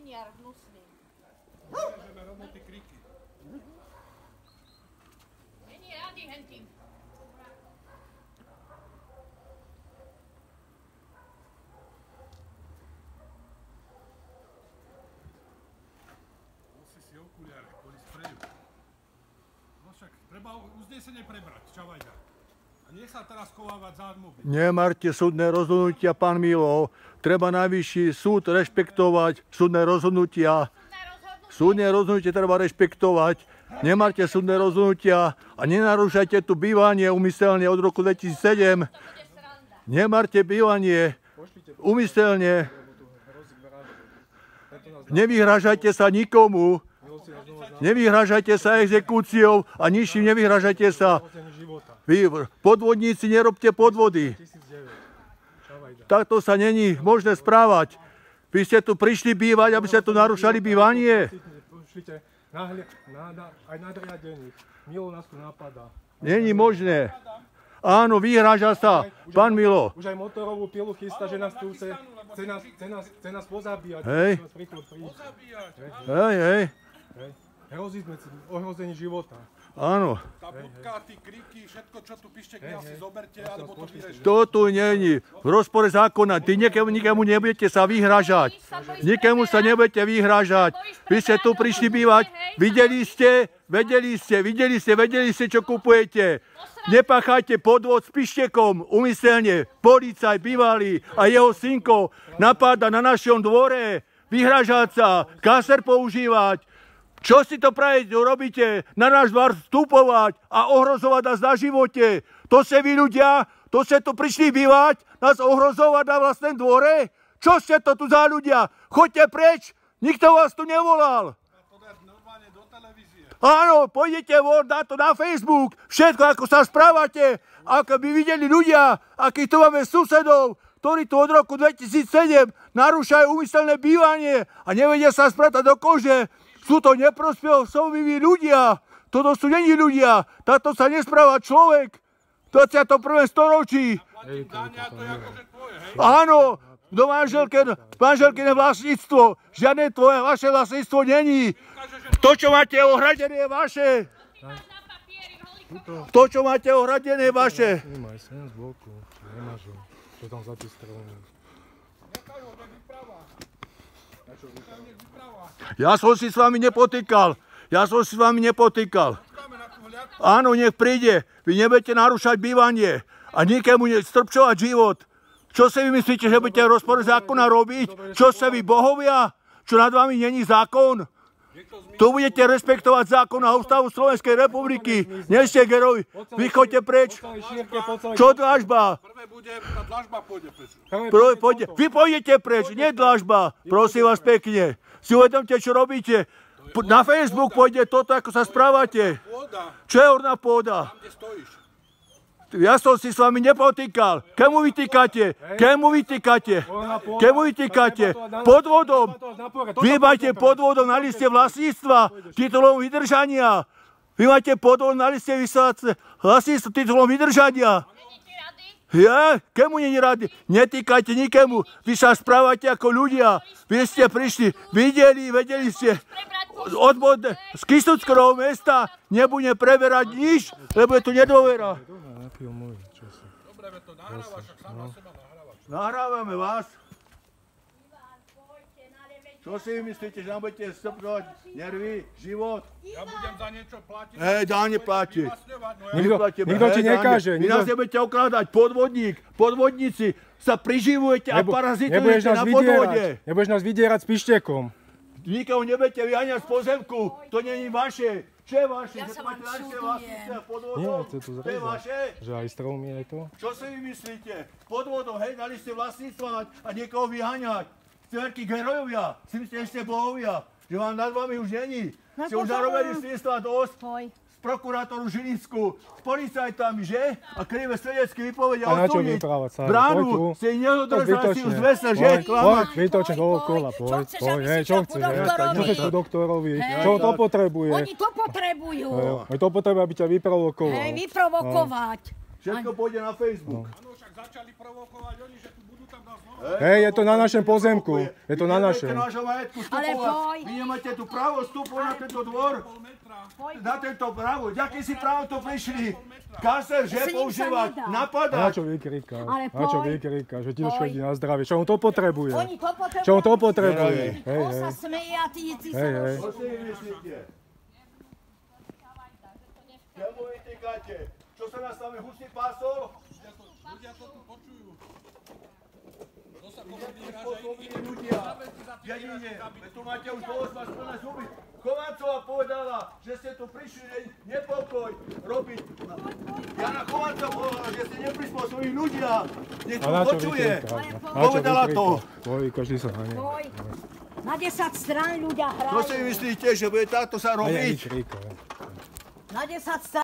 Sviniar hnusný. Nežeme roboty kriky. Není rady hentým. Musí si okuliare, kvôli spreju. No však, treba uznesenie prebrať, čavajda. A nech sa teraz schovávať za mobil. Nemarte súdne rozhodnutia, pán Milo. Treba najvyšší súd rešpektovať, súdne rozhodnutia. Súdne rozhodnutie treba rešpektovať. Nemarte súdne rozhodnutia a nenarúšajte tu bývanie umyselne od roku 2007. Nemarte bývanie umyselne. Nevyhrážajte sa nikomu. Nevyhrážajte sa exekúciou a ničím nevyhrážajte sa. Vy podvodníci, nerobte podvody. Takto sa není možné správať. Vy ste tu prišli bývať, aby ste tu narúšali bývanie. Aj nadriadených. Milo nás tu napadá. Není možné. Áno, vyhráža sa. Pán Milo. Už aj motorovú pilu chystá, že nás tu chce nás pozabíjať. Hej. Hej. Hrozí sme ohrození života. Áno. Tá budka, tí kriky, všetko, čo tu píšte, si zoberte, alebo to vyrežete. To tu není. V rozpore zákona. Ty nikomu nebudete sa vyhrážať. Nikomu sa nebudete vyhrážať. Vy ste tu prišli bývať. Vedeli ste, čo kupujete. Nepáchajte podvod s pištekom. Umyselne. Policaj, bývalý a jeho synko napáda na našom dvore. Vyhrážať sa. Kaser používať. Čo si to práve robíte? Na náš dvor vstupovať a ohrozovať nás na živote. To ste vy ľudia? To ste tu prišli bývať? Nás ohrozovať na vlastnom dvore? Čo ste to tu za ľudia? Choďte preč! Nikto vás tu nevolal. Áno, pôjdete von, dá to na Facebook. Všetko, ako sa správate. Ako by videli ľudia, akých tu máme susedov, ktorí tu od roku 2007 narúšajú úmyselné bývanie a nevedia sa sprátať do kože. Sú to neprospôsobiví ľudia. Toto sú není ľudia. Takto sa nespráva človek v 21. storočí. Áno, do manželkyné vlastníctvo. Žiadne tvoje, vaše vlastníctvo není. To, čo máte ohradené, je vaše. To, čo máte ohradené, je vaše. Nemaj sen z boku. Nemáš ho. Čo tam za tie strany? Ja som si s vami nepotýkal. Áno, nech príde. Vy nebudete narúšať bývanie a nikomu strpčovať život. Čo si vy myslíte, že budete rozpor zákona robiť? Čo ste vy bohovia? Čo nad vami není zákon? Tu budete rešpektovať zákon a ústavu Slovenskej republiky. Nie ste gerovi. Vy choďte preč. Čo dlažba? Prvé bude, tá dlažba pôjde preč. Vy pôjdete preč, nie dlažba. Prosím vás pekne. Si uvedomte, čo robíte. Na Facebook pôjde toto, ako sa správate. Čo je orná pôda? Tam, kde stojíš. Ja som si s vami nepotýkal. Kemu vytýkate? Podvodom. Vy máte podvodom na liste vlastníctva titulom vydržania. Vy máte podvod na liste vlastníctva titulom vydržania. Ja? Kemu není rady? Netýkajte nikomu. Vy sa správate ako ľudia. Vy ste prišli, vedeli ste. Z Kysuckého mesta nebude preberať nič, lebo je tu nedôvera. Dobre, to nahrávaš, ak sám na seba nahrávaš. Nahrávame vás. Čo si myslíte, že nám budete stopňovať nervy, život? Ja budem za niečo platiť. Dáne platí. Nikto ti nekáže. Vy nás nebudete okrádať, podvodníci sa priživujete a parazitujete na podvode. Nebudeš nás vydierať s pištekom. Nikoho nebudete vyháňať z pozemku, to není vaše. Čo je vaše? Ja sa vám Nie, to tu je vaše? Že aj strom je to. Čo si vy myslíte? Podvodom, hej, dali ste vlastníctva a niekoho vyháňať. Ste veľkí herojovia, si myslíte, že ste bohovia, že vám nad vami už není. Ste už narobili svedectva dosť z prokurátoru Žilinsku, s policajtami, že? A krivé svedecky vypovedia odsúdiť. Bránu ste neodrezali si už zvesel, že? Klamať. Vytočne dookola, poď. Čo chceš? Čo chceš po doktorovi? Čo to potrebuje? Oni to potrebujú. Oni to potrebujú, aby ťa vyprovokoval. Hej, vyprovokovať. Všetko pôjde na Facebook. Áno, však začali provokovať oni, že tu budú tam Hej, je to na našom pozemku. Je to na našom. Vy nášho majetku Ale vstupovať. poj. Vy nemáte tu právo vstupovať na tento dvor. Na tento právo. Ďaký si právo tu prišli? Kaser, že S ním sa používať, nedá. Na napadať. čo vykrikáš? Ale Na čo poj. vykrikáš? Že ti to Poj. škodí na zdravie. Čo on to potrebuje? Oni to potrebujú. Čo on to potrebuje? Hej, On hej. sa smeje a ty Hej, sa hej. Čo si myslíte? Čemu vy týkate? Čo sa nás tam husí pásol? Ľudia to tu počujú. Kto sa komu vyhráža Spôsobili ľudia. Jedine, veď tu máte už dosť vás plné zuby. Chovancová povedala, že ste tu prišli nepokoj robiť. Jana Chovancová povedala, že ste neprispôsobili ľudia. Nech A to na čo počuje. vykrikáš? Ale Na čo povedala to. vykrikáš? Poj, každý sa na ne. Poj. Na 10 strán ľudia hrajú. Čo si myslíte, že bude táto sa A ja robiť? vykrikáš. Na 10 strán.